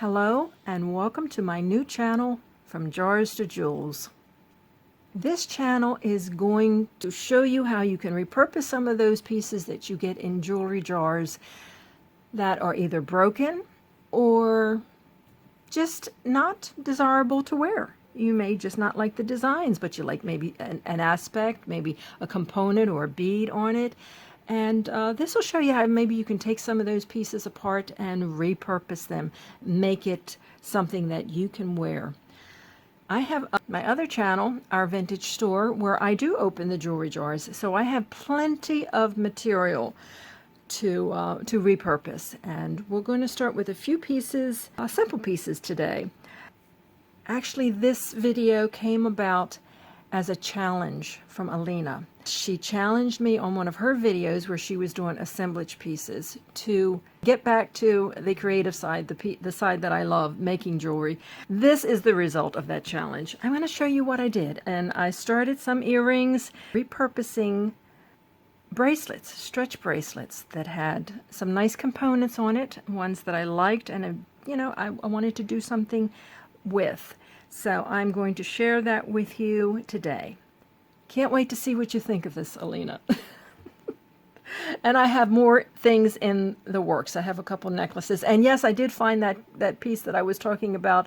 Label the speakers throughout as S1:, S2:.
S1: Hello and welcome to my new channel, From Jars to Jewels. This channel is going to show you how you can repurpose some of those pieces that you get in jewelry jars that are either broken or just not desirable to wear. You may just not like the designs, but you like maybe an aspect, maybe a component or a bead on it. And this will show you how maybe you can take some of those pieces apart and repurpose them, make it something that you can wear. I have my other channel, Our Vintage Store, where I do open the jewelry jars. So I have plenty of material to repurpose. And we're going to start with a few pieces, simple pieces today. Actually, this video came about as a challenge from Eline. She challenged me on one of her videos where she was doing assemblage pieces to get back to the creative side, the side that I love, making jewelry. This is the result of that challenge. I'm going to show you what I did. And I started some earrings, repurposing bracelets, stretch bracelets that had some nice components on it, ones that I liked and, I wanted to do something with. So I'm going to share that with you today. Can't wait to see what you think of this, Eline. And I have more things in the works. I have a couple necklaces. And yes, I did find that piece that I was talking about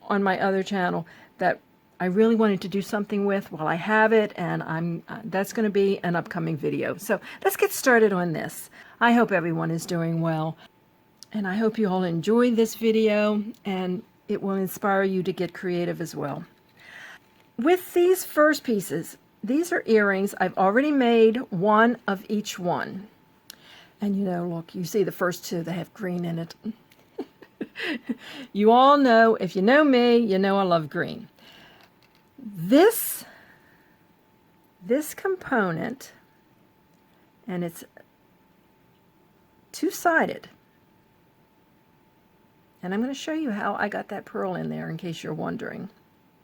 S1: on my other channel that I really wanted to do something with. Well, I have it, and that's going to be an upcoming video. So let's get started on this. I hope everyone is doing well. And I hope you all enjoy this video, and it will inspire you to get creative as well. With these first pieces, these are earrings. I've already made one of each one. And look, you see the first two, they have green in it. You all know, if you know me, you know I love green. This component, and it's two-sided. And I'm going to show you how I got that pearl in there in case you're wondering.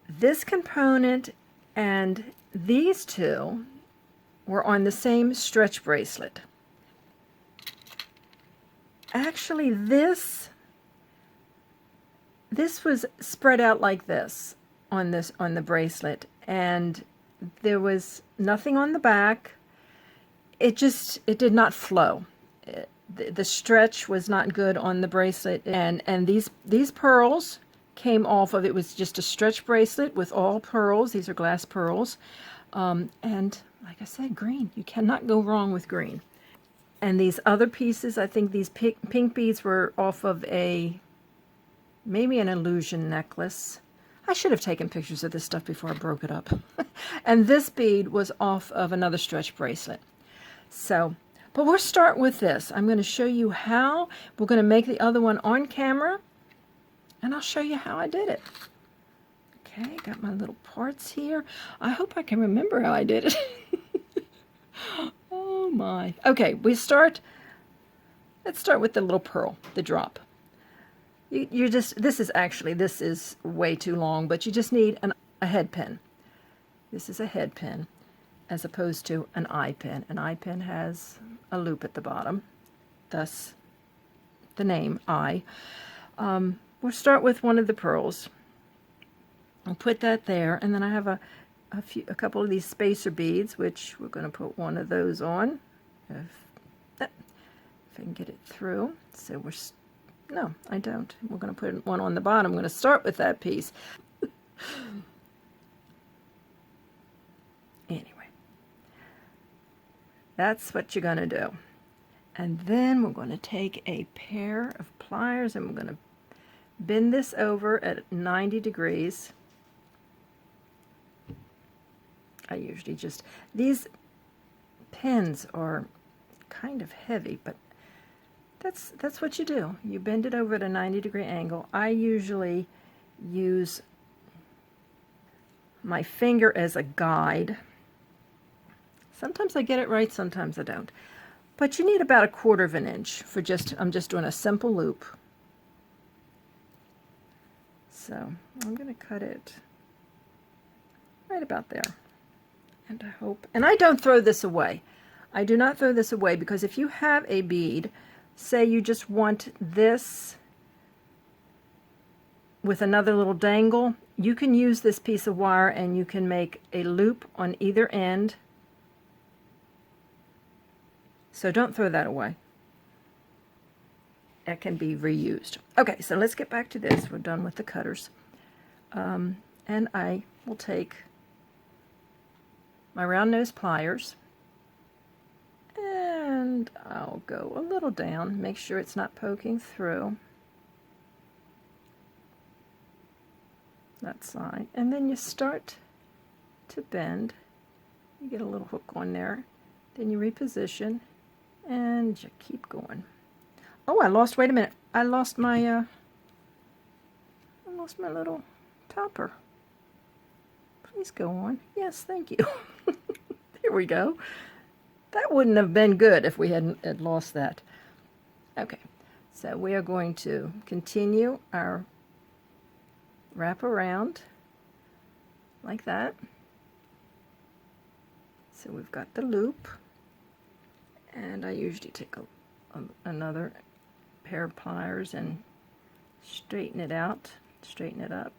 S1: This component and these two were on the same stretch bracelet. Actually, this was spread out like this on the bracelet, and there was nothing on the back. It did not flow. The stretch was not good on the bracelet, and these pearls came off of it. Was just a stretch bracelet with all pearls. These are glass pearls, and like I said, green. You cannot go wrong with green. And these other pieces, I think these pink beads were off of maybe an illusion necklace. I should have taken pictures of this stuff before I broke it up. And this bead was off of another stretch bracelet. But we'll start with this. I'm going to show you how. We're going to make the other one on camera, and I'll show you how I did it. Okay, got my little parts here. I hope I can remember how I did it. Oh my. Okay, let's start with the little pearl, the drop. This is way too long, but you just need a head pin. This is a head pin, as opposed to an eye pin. An eye pin has a loop at the bottom, thus the name eye. We'll start with one of the pearls. I'll put that there, and then I have a couple of these spacer beads, which we're going to put one of those on, if I can get it through. So no, I don't. We're going to put one on the bottom. I'm going to start with that piece. Anyway. That's what you're going to do. And then we're going to take a pair of pliers and we're going to bend this over at 90 degrees. I usually these pins are kind of heavy, but that's what you do. You bend it over at a 90-degree angle. I usually use my finger as a guide. Sometimes I get it right, sometimes I don't. But you need about 1/4 inch for I'm just doing a simple loop. So I'm going to cut it right about there. And I don't throw this away. I do not throw this away, because if you have a bead, say you just want this with another little dangle. You can use this piece of wire and you can make a loop on either end. So don't throw that away. That can be reused. Okay, so let's get back to this. We're done with the cutters. And I will take my round nose pliers and I'll go a little down, make sure it's not poking through that side, and then you start to bend. You get a little hook on there, then you reposition and you keep going. Oh, wait a minute, I lost my little topper. Please go on. Yes, thank you. There we go. That wouldn't have been good if we had lost that. Okay, so we are going to continue our wrap around like that. So we've got the loop, and I usually take another pair of pliers and straighten it out, straighten it up.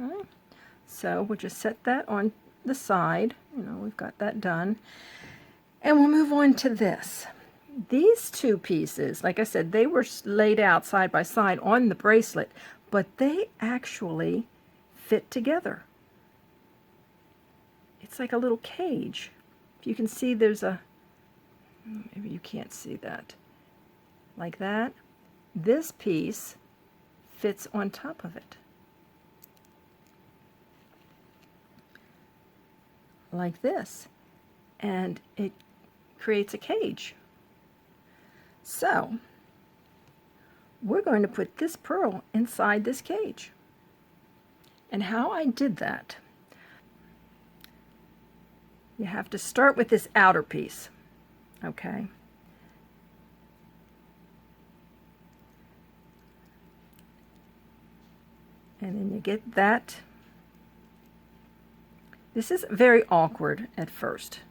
S1: Okay, so we'll just set that on the side. You know, we've got that done, and we'll move on to this. These two pieces, like I said, they were laid out side by side on the bracelet, but they actually fit together. It's like a little cage. If you can see, there's a, maybe you can't see that, like that. This piece fits on top of it, like this, and it creates a cage. So we're going to put this pearl inside this cage. And how I did that, you have to start with this outer piece, okay? And then you get that. This is very awkward at first.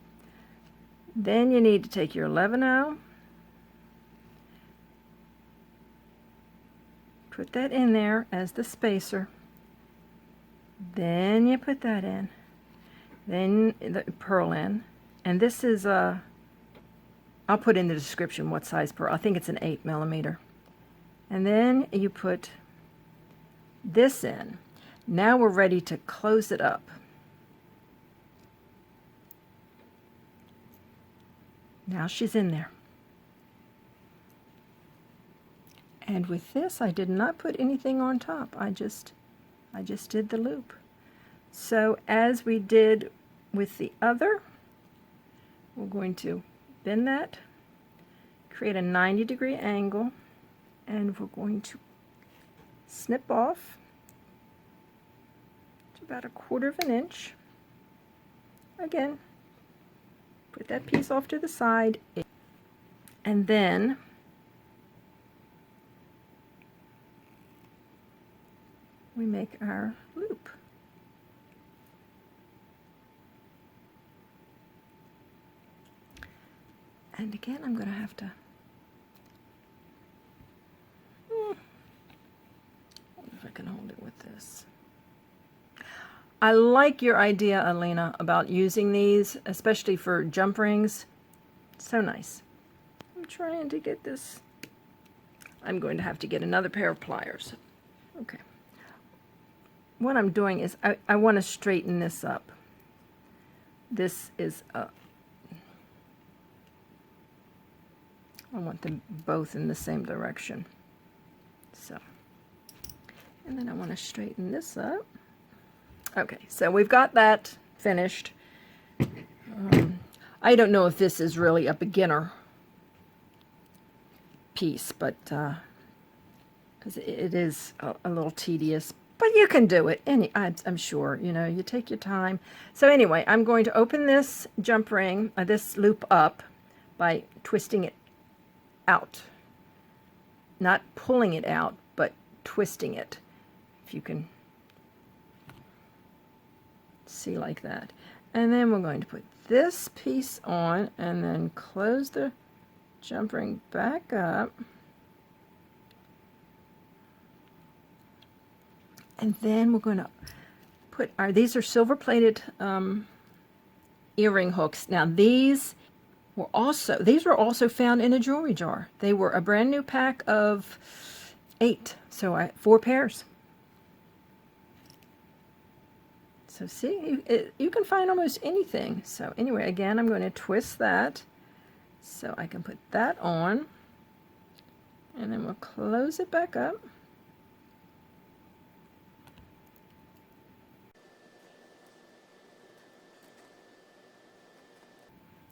S1: Then you need to take your 11-0, put that in there as the spacer. Then you put that in. Then the pearl in. And this is a, I'll put in the description what size pearl. I think it's an 8mm. And then you put this in. Now we're ready to close it up. Now she's in there. And with this, I did not put anything on top. I just did the loop. So as we did with the other, we're going to bend that, create a 90-degree angle, and we're going to snip off to about 1/4 inch. Again, put that piece off to the side, and then we make our loop. And again, I'm going to have to, I wonder if I can hold it with this. I like your idea, Eline, about using these, especially for jump rings. So nice. I'm trying to get this. I'm going to have to get another pair of pliers. Okay. What I'm doing is I want to straighten this up. This is I want them both in the same direction. So, and then I want to straighten this up. Okay, so we've got that finished. I don't know if this is really a beginner piece, but because it is a little tedious. But you can do it, I'm sure, you know, you take your time. So anyway, I'm going to open this jump ring, this loop up by twisting it out. Not pulling it out, but twisting it. If you can see like that. And then we're going to put this piece on and then close the jump ring back up. And then we're going to put these are silver plated earring hooks. Now these were also found in a jewelry jar. They were a brand new pack of 8, so 4 pairs. So see, you can find almost anything. So anyway, again, I'm going to twist that so I can put that on, and then we'll close it back up.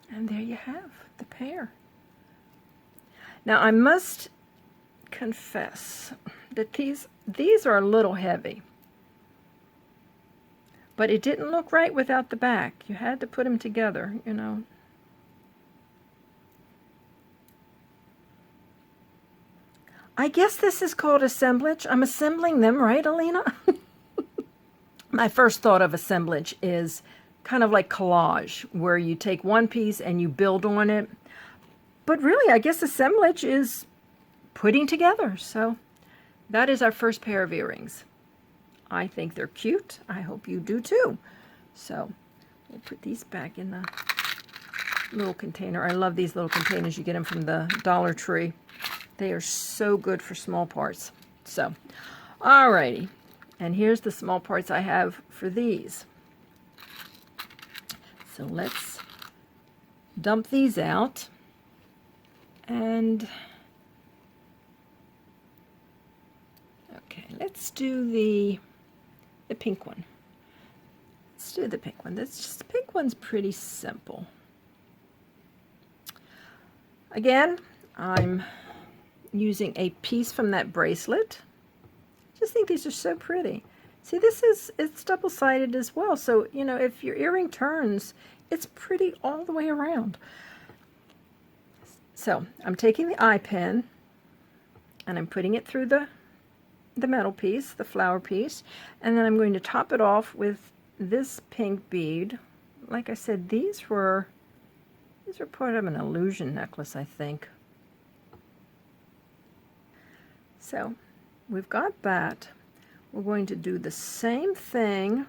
S1: And there you have the pair. Now I must confess that these are a little heavy. But it didn't look right without the back. You had to put them together, you know. I guess this is called assemblage. I'm assembling them, right, Eline? My first thought of assemblage is kind of like collage, where you take one piece and you build on it. But really, I guess assemblage is putting together. So that is our first pair of earrings. I think they're cute. I hope you do too. So we'll put these back in the little container. I love these little containers. You get them from the Dollar Tree. They are so good for small parts. So, alrighty. And here's the small parts I have for these. So let's dump these out. And okay, let's do the pink one. Let's do the pink one. The pink one's pretty simple. Again, I'm using a piece from that bracelet. I just think these are so pretty. See, it's double-sided as well, so you know, if your earring turns, it's pretty all the way around. So I'm taking the eye pin and I'm putting it through the metal piece, the flower piece, and then I'm going to top it off with this pink bead. Like I said, these were part of an illusion necklace, I think. So we've got that. We're going to do the same thing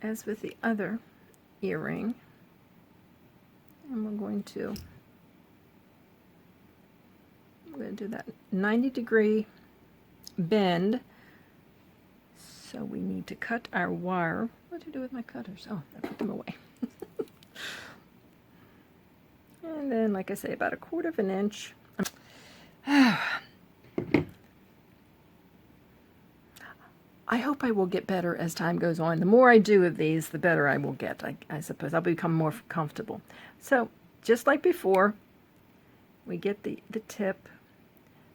S1: as with the other earring, and we're going to do that 90-degree bend. So we need to cut our wire. What do I do with my cutters? Oh, I put them away. And then, like I say, about 1/4 of an inch. I hope I will get better as time goes on. The more I do of these, the better I will get, I suppose. I'll become more comfortable. So, just like before, we get the tip.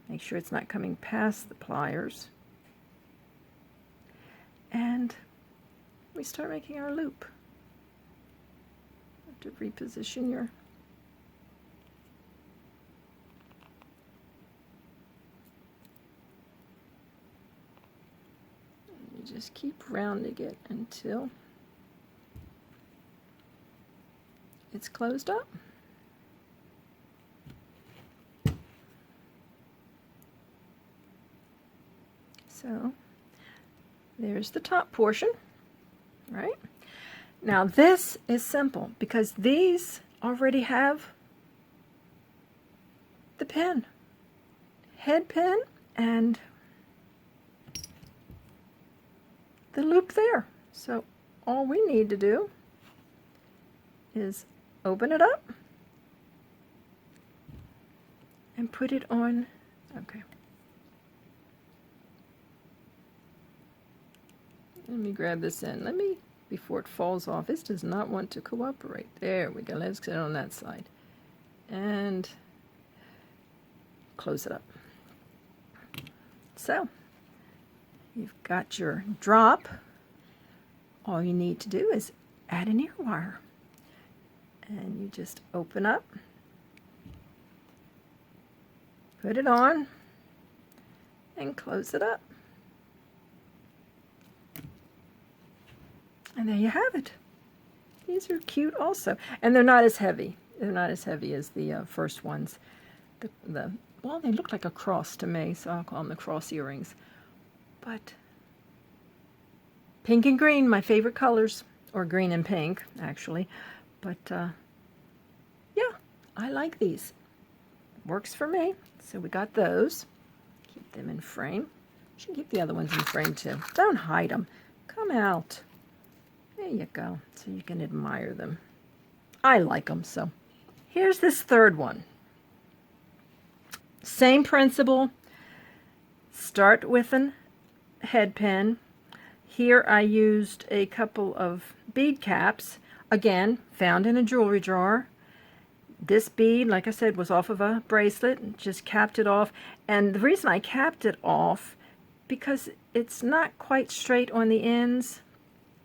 S1: Make sure it's not coming past the pliers. And we start making our loop. You have to reposition your... You just keep rounding it until it's closed up. So there's the top portion, right? Now this is simple because these already have the pin, head pin, and the loop there. So all we need to do is open it up and put it on. Okay. Let me grab this in. Before it falls off. This does not want to cooperate. There we go. Let's get it on that side. And close it up. So, you've got your drop. All you need to do is add an ear wire. And you just open up, put it on, and close it up. And there you have it. These are cute also. And they're not as heavy. They're not as heavy as the first ones. Well, they look like a cross to me, so I'll call them the cross earrings. But pink and green, my favorite colors, or green and pink, actually. But yeah, I like these. Works for me. So we got those. Keep them in frame. Should keep the other ones in frame too. Don't hide them. Come out. There you go. So you can admire them. I like them. So here's this third one. Same principle. Start with an head pin. Here I used a couple of bead caps. Again, found in a jewelry drawer. This bead, like I said, was off of a bracelet. Just capped it off. And the reason I capped it off, because it's not quite straight on the ends.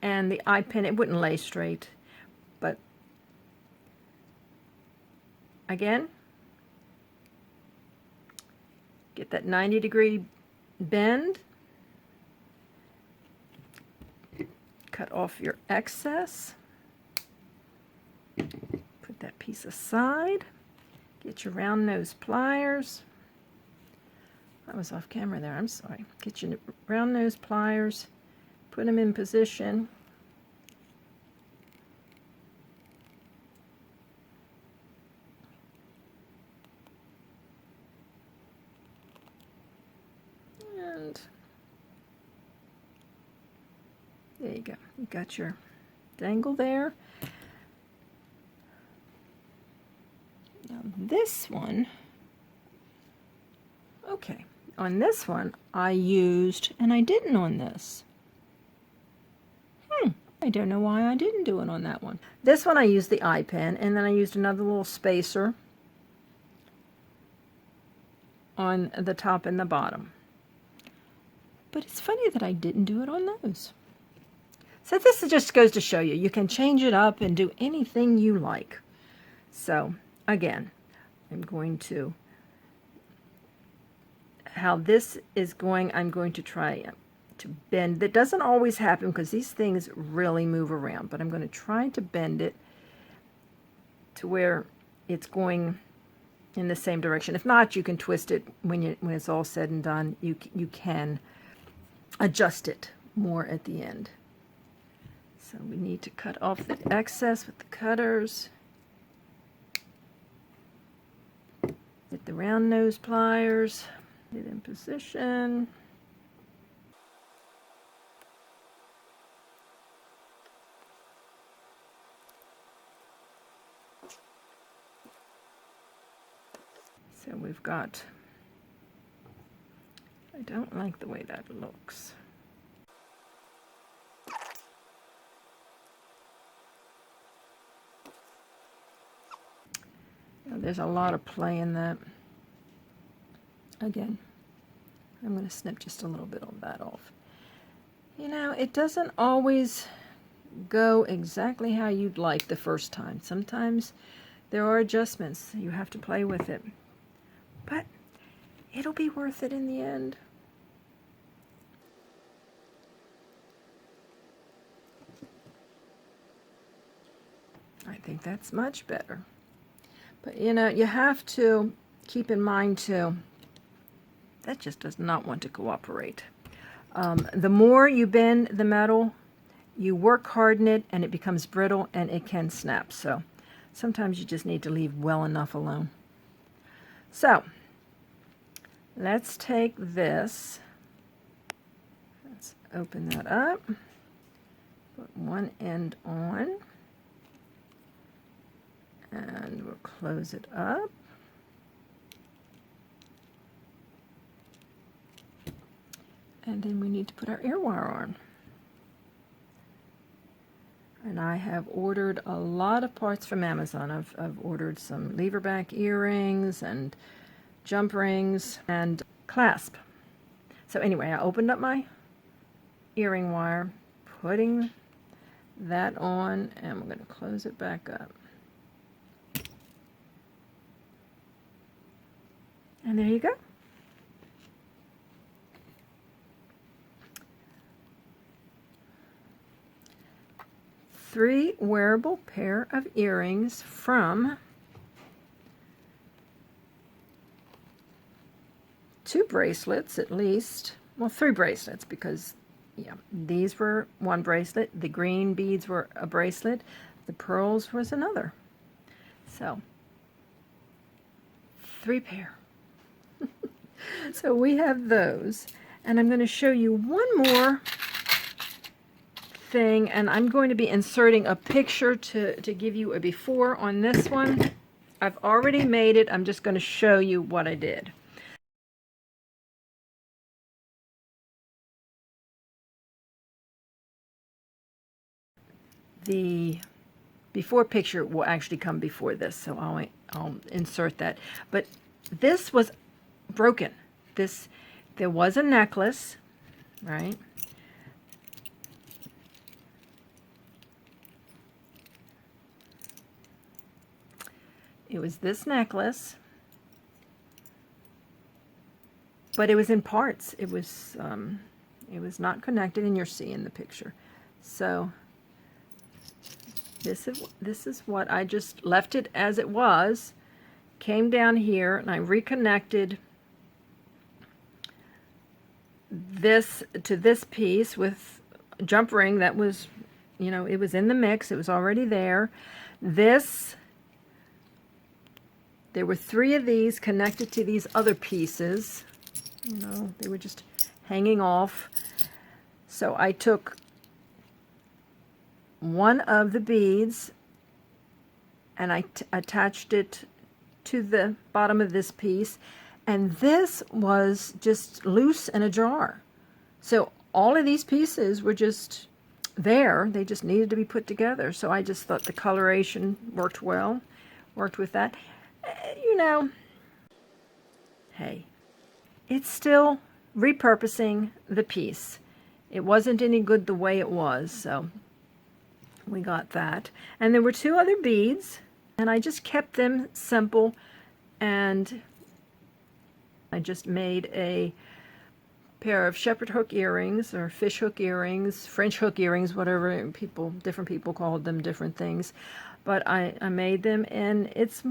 S1: And the eye pin, it wouldn't lay straight. But again, get that 90-degree bend. Cut off your excess. Put that piece aside. Get your round nose pliers. I was off camera there, I'm sorry. Get your round nose pliers. Put them in position. And there you go. You got your dangle there. Now this one, okay, on this one I used, and I didn't on this. I don't know why I didn't do it on that one. This one I used the eye pin, and then I used another little spacer on the top and the bottom. But it's funny that I didn't do it on those. So this just goes to show you, you can change it up and do anything you like. So again, I'm going to, how this is going, I'm going to try to bend. That doesn't always happen because these things really move around, but I'm going to try to bend it to where it's going in the same direction. If not, you can twist it when it's all said and done. You can adjust it more at the end. So we need to cut off the excess with the cutters. Get the round nose pliers. Get in position. So we've got, I don't like the way that looks. Now, there's a lot of play in that. Again, I'm going to snip just a little bit of that off. You know, it doesn't always go exactly how you'd like the first time. Sometimes there are adjustments. You have to play with it. But it'll be worth it in the end. I think that's much better. But you know, you have to keep in mind too, that just does not want to cooperate. The more you bend the metal, you work hard in it and it becomes brittle and it can snap. So sometimes you just need to leave well enough alone. So let's take this, let's open that up, put one end on, and we'll close it up. And then we need to put our ear wire on. And I have ordered a lot of parts from Amazon. I've ordered some lever back earrings and jump rings and clasp. So anyway, I opened up my earring wire, putting that on, and we're going to close it back up. And there you go. Three wearable pair of earrings from two bracelets at least. well, 3 bracelets, because yeah, these were one bracelet, the green beads were a bracelet, the pearls was another. So 3 pair. So we have those, and I'm going to show you one more thing, and I'm going to be inserting a picture to give you a before on this one. I've already made it. I'm just going to show you what I did. The before picture will actually come before this, so I'll insert that. But this was broken. There was a necklace, right? It was this necklace, but it was in parts. It was not connected, and you're seeing the picture. So this is what I just left it as it was. Came down here and I reconnected this to this piece with a jump ring that was, you know, it was in the mix. It was already there. There were 3 of these connected to these other pieces. You know, they were just hanging off. So I took one of the beads and I attached it to the bottom of this piece, and this was just loose in a jar. So all of these pieces were just there. They just needed to be put together. So I just thought the coloration worked well, worked with that. You know, hey, it's still repurposing the piece. It wasn't any good the way it was, so we got that. And there were 2 other beads, and I just kept them simple, and I just made a pair of shepherd hook earrings, or fish hook earrings, French hook earrings, whatever different people called them different things. But I made them, and it's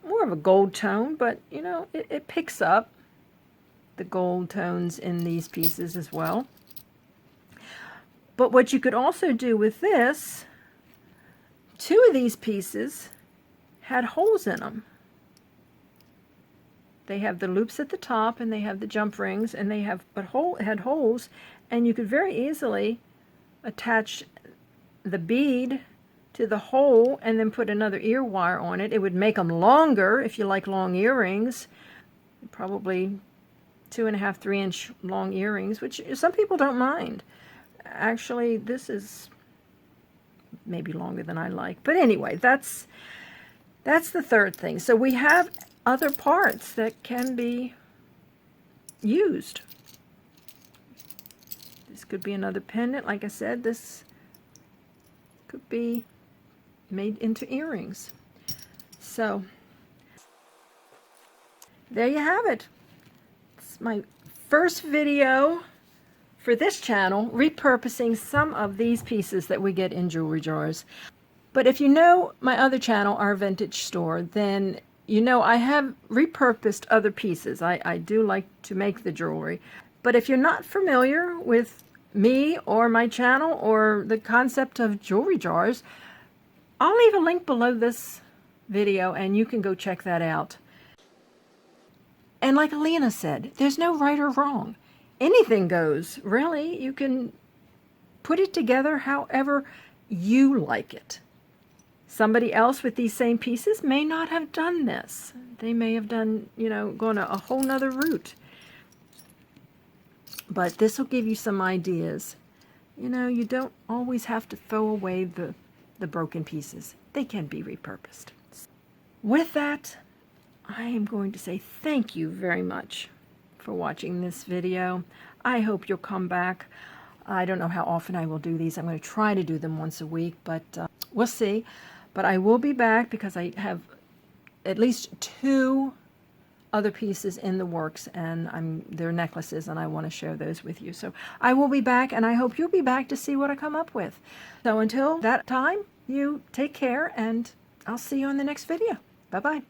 S1: more of a gold tone, but you know, it picks up the gold tones in these pieces as well. But what you could also do with this, 2 of these pieces had holes in them. They have the loops at the top, and they have the jump rings, and they have had holes, and you could very easily attach the bead to the hole and then put another ear wire on it. It would make them longer if you like long earrings, probably 2.5, 3-inch long earrings, which some people don't mind. Actually, this is maybe longer than I like. But anyway, that's the 3rd thing. So we have other parts that can be used. This could be another pendant. Like I said, this could be made into earrings. So there you have it. It's my first video for this channel, repurposing some of these pieces that we get in jewelry jars. But if you know my other channel, Our Vintage Store, then you know I have repurposed other pieces. I do like to make the jewelry. But if you're not familiar with me or my channel or the concept of jewelry jars, I'll leave a link below this video and you can go check that out. And like Eline said, there's no right or wrong. Anything goes, really. You can put it together however you like it. Somebody else with these same pieces may not have done this. They may have done, you know, gone a whole nother route. But this will give you some ideas. You know, you don't always have to throw away the broken pieces. They can be repurposed. With that, I am going to say thank you very much for watching this video. I hope you'll come back. I don't know how often I will do these. I'm going to try to do them once a week, but we'll see. But I will be back because I have at least 2 other pieces in the works, and they're necklaces, and I want to share those with you. So I will be back, and I hope you'll be back to see what I come up with. So until that time, you take care, and I'll see you on the next video. Bye-bye.